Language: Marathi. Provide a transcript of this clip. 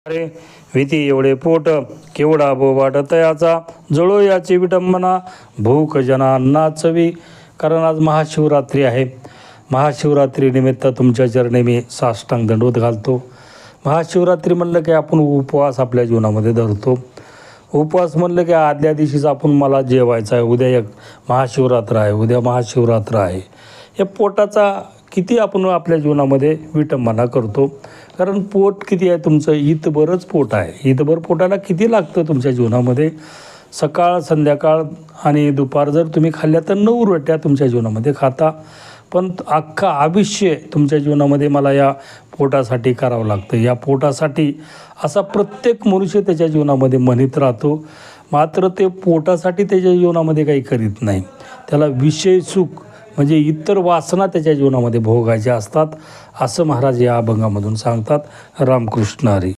अरे विधी एवढे पोट केवढा बोबाट तयाचा जळो याची विटंबना भूक जना अन्नाचवी. कारण आज महाशिवरात्री आहे. महाशिवरात्रीनिमित्त तुमच्या चरणी मी साष्टांग दंडवत घालतो. महाशिवरात्री म्हणलं की आपण उपवास आपल्या जीवनामध्ये धरतो. उपवास म्हणलं की आदल्या दिवशीच आपण मला जेवायचं आहे, उद्या एक महाशिवरात्र आहे, उद्या महाशिवरात्र आहे. या पोटाचा किती आपण आपल्या जीवनामध्ये विटंबना करतो. कारण पोट किती आहे तुमचं, इथभरच पोट आहे. इथभर पोटाला किती लागतं तुमच्या जीवनामध्ये. सकाळ संध्याकाळ आणि दुपार जर तुम्ही खाल्ल्या तर 9 रोट्या तुमच्या जीवनामध्ये खाता. पण अख्खा आयुष्य तुमच्या जीवनामध्ये मला या पोटासाठी करावं लागतं. या पोटासाठी असा प्रत्येक मनुष्य त्याच्या जीवनामध्ये म्हणत राहतो. मात्र ते पोटासाठी त्याच्या जीवनामध्ये काही करीत नाही. त्याला विषय सुख म्हणजे इतर वासना त्याच्या जीवनामध्ये भोगायच्या असतात, असं महाराज या अभंगामधून सांगतात. रामकृष्ण हरी.